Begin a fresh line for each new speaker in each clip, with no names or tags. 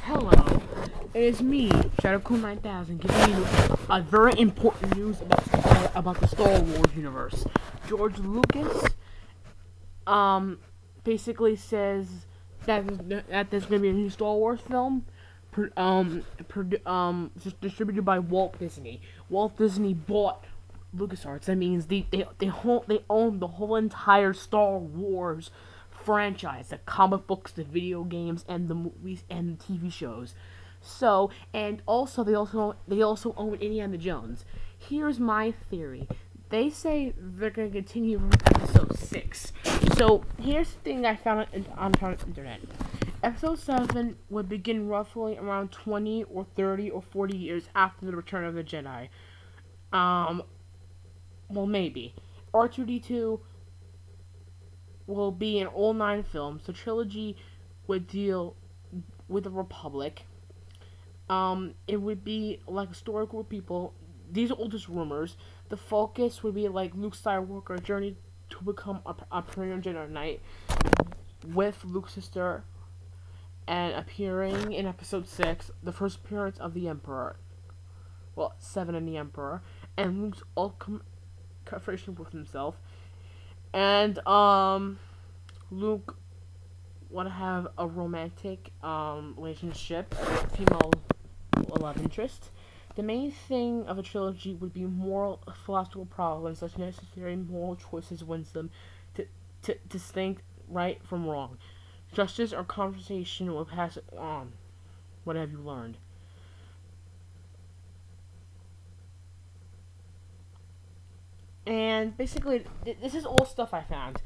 Hello, it is me, ShadowCool 9000, giving you a very important news about the Star Wars universe. George Lucas, basically says that there's gonna be a new Star Wars film, distributed by Walt Disney. Walt Disney bought LucasArts. That means they own the whole entire Star Wars franchise, the comic books, the video games, and the movies and the TV shows. So, and also they also own Indiana Jones. Here's my theory. They say they're gonna continue from episode 6. So here's the thing I found on the internet. Episode 7 would begin roughly around 20 or 30 or 40 years after the Return of the Jedi. Well, maybe. R2-D2 will be in all 9 films. The trilogy would deal with the Republic. It would be like a story group of people. These are all just rumors. The focus would be like Luke Skywalker's journey to become a Imperial Jedi Knight with Luke's sister, and appearing in episode 6, the first appearance of the Emperor. Well, 7 and the Emperor, and Luke's ultimate confrontation with himself. And Luke want to have a romantic relationship with female love interest. The main thing of a trilogy would be moral philosophical problems, such necessary moral choices wins them to distinct right from wrong. Justice or conversation will pass it on. What have you learned? And basically, this is all stuff I found.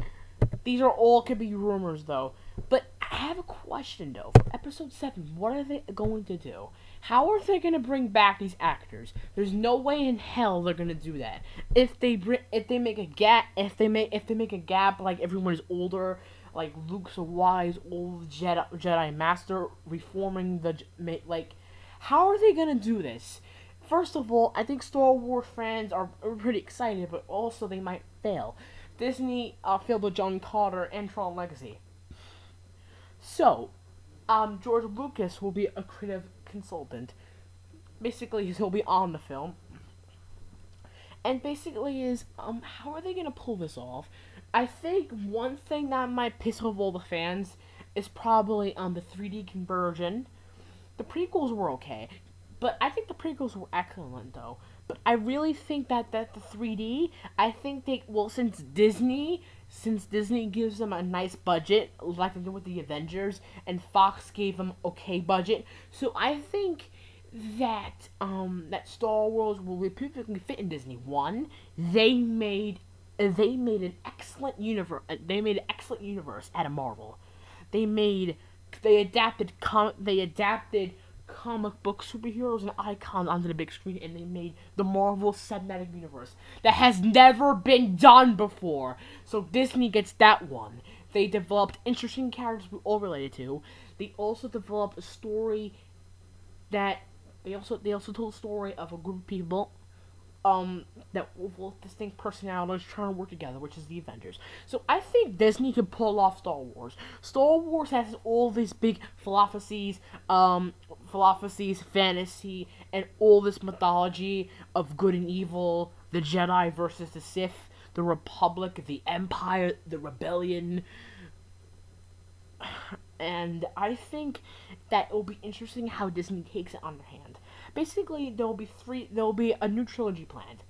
These are all could be rumors, though. But I have a question, though. For episode 7, what are they going to do? How are they going to bring back these actors? There's no way in hell they're going to do that. If they make a gap, like everyone is older, like Luke's a wise old Jedi master reforming how are they going to do this? First of all, I think Star Wars fans are pretty excited, but also they might fail. Disney failed with John Carter and Tron Legacy. So, George Lucas will be a creative consultant. Basically, he'll be on the film. And basically how are they going to pull this off? I think one thing that might piss off all the fans is probably the 3D conversion. The prequels were okay, but I think the prequels were excellent, though. But I really think that the 3D, since Disney gives them a nice budget, like they did with the Avengers, and Fox gave them okay budget, so I think that Star Wars will perfectly fit in Disney. One, they made an excellent universe. They made an excellent universe out of Marvel. They adapted comic book superheroes and icons onto the big screen, and they made the Marvel Cinematic Universe that has never been done before. So Disney gets that one. They developed interesting characters we all related to. They also developed a story that they also told a story of a group of people that with distinct personalities trying to work together, which is the Avengers. So I think Disney could pull off Star Wars. Star Wars has all these big philosophies, fantasy, and all this mythology of good and evil, the Jedi versus the Sith, the Republic, the Empire, the Rebellion. And I think that it will be interesting how Disney takes it on their hand. Basically, there will be a new trilogy planned.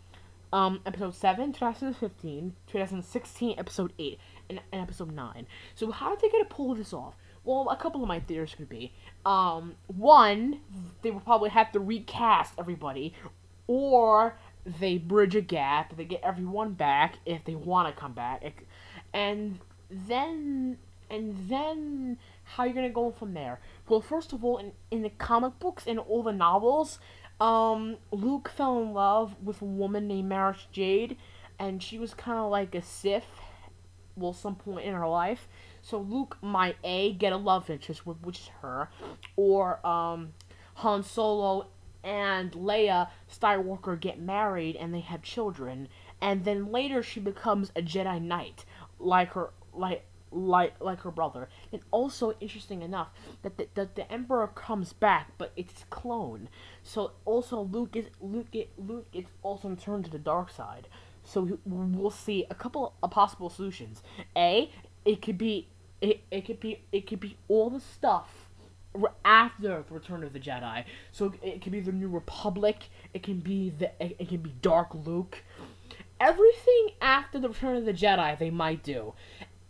Episode 7, 2015, 2016, Episode 8, and Episode 9. So how are they going to pull this off? Well, a couple of my theories could be, one, they will probably have to recast everybody, or they bridge a gap, they get everyone back if they want to come back, and then how are you gonna go from there? Well, first of all, in the comic books and all the novels, Luke fell in love with a woman named Mara Jade, and she was kind of like a Sith, well, some point in her life. So Luke might get a love interest, which is her, or Han Solo and Leia Skywalker get married and they have children, and then later she becomes a Jedi Knight, like like her brother. And also, interesting enough, that the Emperor comes back, but it's his clone. So also Luke is also turned to the dark side. So we'll see a couple of possible solutions. A, it could be all the stuff after the Return of the Jedi. So it can be the New Republic. It can be Dark Luke. Everything after the Return of the Jedi they might do.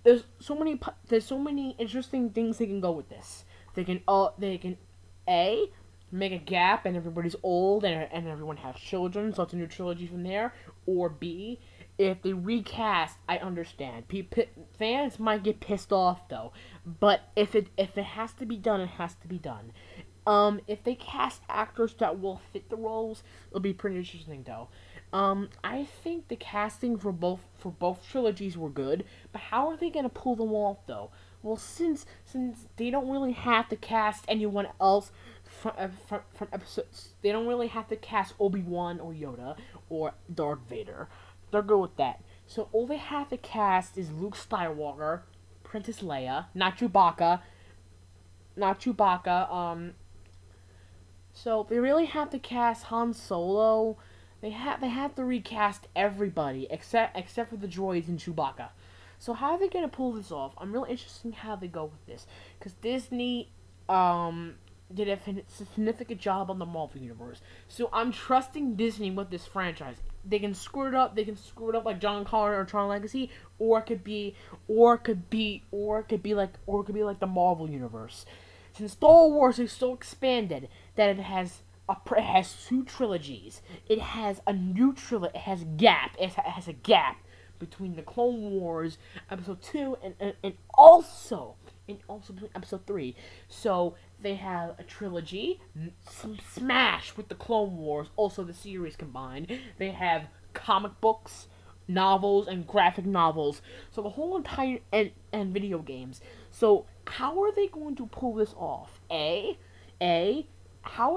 There's so many interesting things they can go with this. They can A, make a gap and everybody's old and everyone has children, so it's a new trilogy from there. Or B, if they recast, I understand. Fans might get pissed off though, but if it has to be done, it has to be done. If they cast actors that will fit the roles, it'll be pretty interesting though. I think the casting for both trilogies were good, but how are they gonna pull them off though? Well, since they don't really have to cast anyone else from episodes, they don't really have to cast Obi-Wan or Yoda or Darth Vader. They're good with that. So all they have to cast is Luke Skywalker, Princess Leia, not Chewbacca. So they really have to cast Han Solo. They have to recast everybody except for the droids and Chewbacca. So how are they gonna pull this off? I'm really interested in how they go with this, because Disney did a significant job on the Marvel universe. So I'm trusting Disney with this franchise. They can screw it up. They can screw it up like John Connor or Tron Legacy, or it could be like the Marvel universe. Since Star Wars is so expanded that it has two trilogies. It has a new trilogy. It has a gap between the Clone Wars Episode 2 and also between Episode 3. So they have a trilogy, smash with the Clone Wars, also the series combined. They have comic books, novels, and graphic novels. So the whole entire and video games. So how are they going to pull this off? How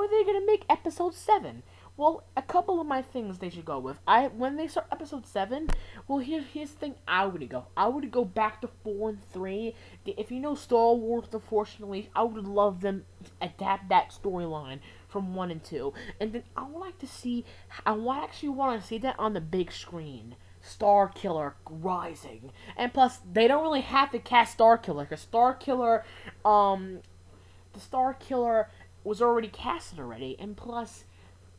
are they going to make Episode 7? Well, a couple of my things they should go with. When they start Episode 7, well, here's the thing I would go. I would go back to 4 and 3. If you know Star Wars, unfortunately, I would love them to adapt that storyline from 1 and 2. And then I would actually want to see that on the big screen. Starkiller Rising. And plus, they don't really have to cast Starkiller, because the Starkiller was already casted already, and plus,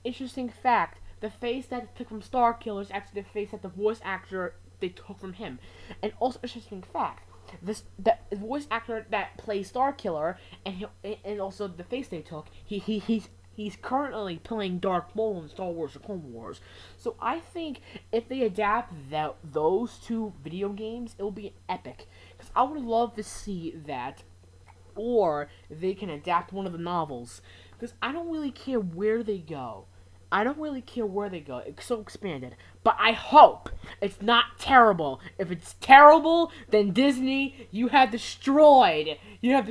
interesting fact, the face that they took from Starkiller is actually the face that the voice actor they took from him. And also, interesting fact, the voice actor that plays Starkiller and also the face they took, he's currently playing Darth Maul in Star Wars: The Clone Wars. So I think if they adapt those two video games, it'll be epic. Because I would love to see that. Or they can adapt one of the novels. Because I don't really care where they go. It's so expanded. But I hope it's not terrible. If it's terrible, then Disney, you have destroyed your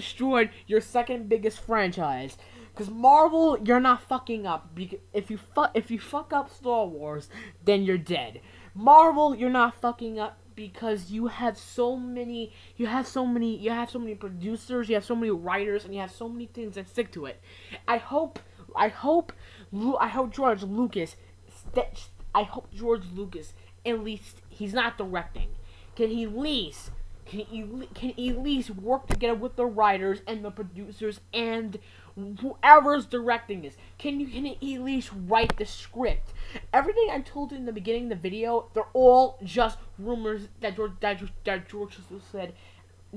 second biggest franchise. Because Marvel, you're not fucking up. If you fuck up Star Wars, then you're dead. Marvel, you're not fucking up because you have so many producers, you have so many writers, and you have so many things that stick to it. I hope George Lucas, at least he's not directing. Can he at least work together with the writers and the producers and whoever's directing this? Can he at least write the script? Everything I told you in the beginning of the video, they're all just rumors that George said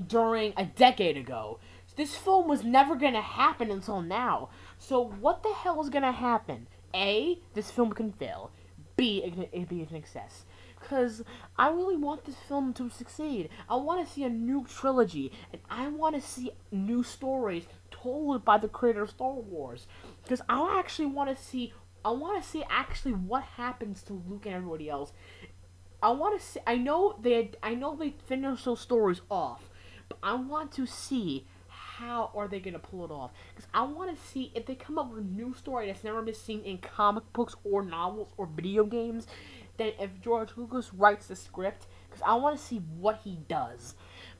during a decade ago. This film was never gonna happen until now. So what the hell is gonna happen? A, this film can fail. B, it'd be a success. Because I really want this film to succeed. I want to see a new trilogy, and I want to see new stories told by the creator of Star Wars. Because I actually want to see actually what happens to Luke and everybody else. I know they finish those stories off, but I want to see how are they gonna pull it off. Because I want to see if they come up with a new story that's never been seen in comic books or novels or video games. Then if George Lucas writes the script, because I want to see what he does.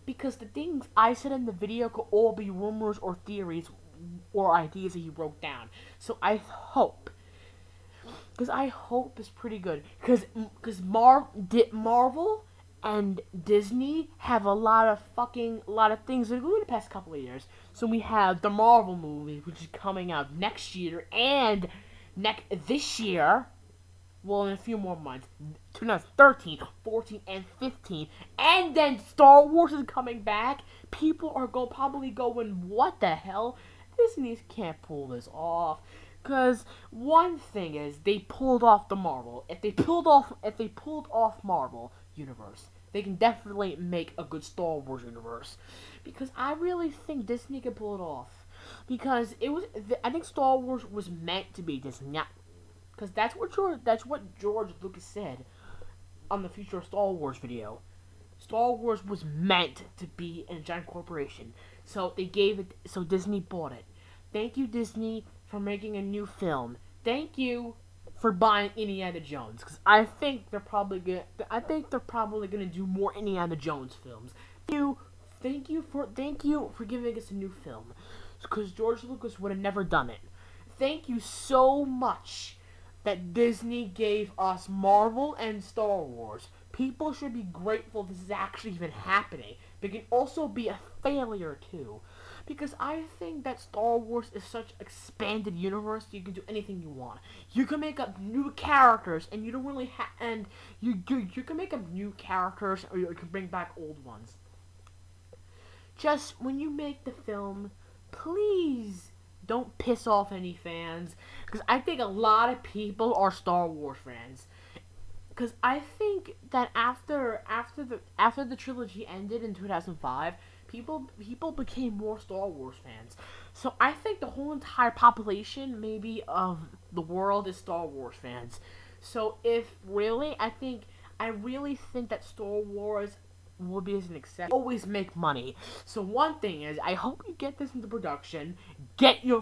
because the things I said in the video could all be rumors or theories or ideas that he wrote down. So I hope, because I hope it's pretty good, because Marvel and Disney have a lot of things that go in the past couple of years. So we have the Marvel movie, which is coming out next year, and this year, well, in a few more months, 2013, 14, and 15, and then Star Wars is coming back. People are probably going, what the hell? Disney can't pull this off. Because one thing is, they pulled off the Marvel. If they pulled off Marvel universe, they can definitely make a good Star Wars universe. Because I really think Disney can pull it off. Because I think Star Wars was meant to be Disney. Because that's what George Lucas said on the Future of Star Wars video. Star Wars was meant to be a giant corporation. So Disney bought it. Thank you, Disney, for making a new film. Thank you for buying Indiana Jones, because I think they're probably gonna do more Indiana Jones films. Thank you for giving us a new film, because George Lucas would have never done it. Thank you so much that Disney gave us Marvel and Star Wars. People should be grateful this is actually even happening. But it can also be a failure too. Because I think that Star Wars is such an expanded universe, you can do anything you want. You can make up new characters, and you don't really you can make up new characters, or you can bring back old ones. Just when you make the film, please don't piss off any fans, because I think a lot of people are Star Wars fans. Because I think that after the trilogy ended in 2005, people became more Star Wars fans. So I think the whole entire population, maybe, of the world is Star Wars fans. So I really think that Star Wars will be as an exception. Always make money. So one thing is, I hope you get this into production.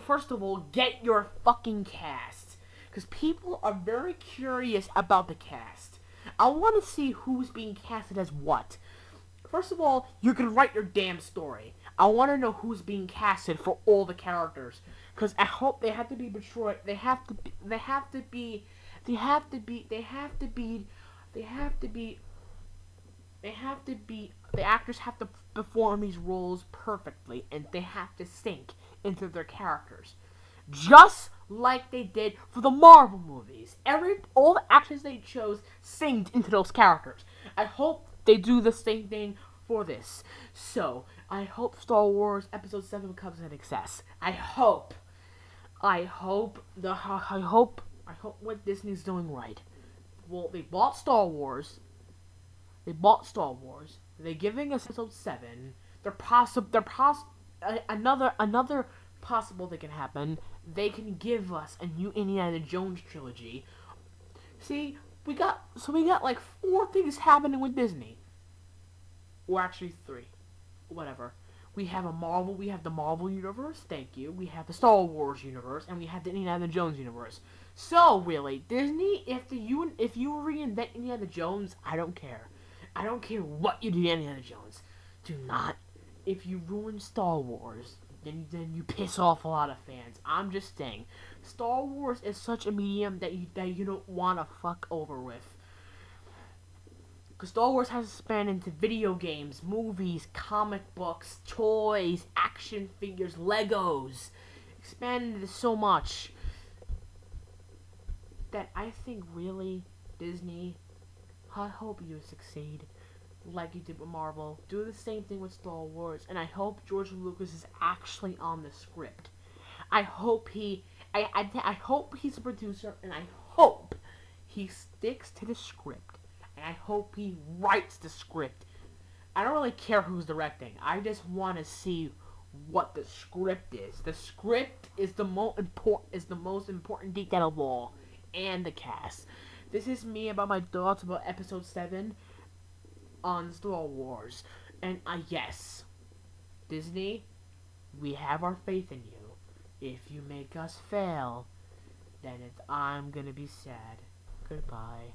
First of all, get your fucking cast. Because people are very curious about the cast. I want to see who's being casted as what. First of all, you can write your damn story. I want to know who's being casted for all the characters. Because I hope they have to be mature. The actors have to perform these roles perfectly, and they have to sink into their characters. Just like they did for the Marvel movies. All the actors they chose synced into those characters. I hope they do the same thing for this. So, I hope Star Wars Episode 7 becomes a success. I hope what Disney's doing right. Well, they bought Star Wars. They're giving us Episode 7. Another possible that can happen. They can give us a new Indiana Jones trilogy. See, we got like 4 things happening with Disney. Or actually 3. Whatever. We have the Marvel universe, thank you. We have the Star Wars universe, and we have the Indiana Jones universe. So really, Disney, if you reinvent Indiana Jones, I don't care. I don't care what you do to Indiana Jones. Do not. If you ruin Star Wars, then you piss off a lot of fans. I'm just saying, Star Wars is such a medium that you don't want to fuck over with. Because Star Wars has spanned into video games, movies, comic books, toys, action figures, Legos. Expanded into so much that I think really, Disney, I hope you succeed. Like you did with Marvel. Do the same thing with Star Wars. And I hope George Lucas is actually on the script. I hope he's a producer, and I hope he sticks to the script. And I hope he writes the script. I don't really care who's directing. I just want to see what the script is. The script is the most important detail of all. And the cast. This is me about my thoughts about Episode 7 on Star Wars. And yes, Disney, we have our faith in you. If you make us fail, then I'm gonna be sad. Goodbye.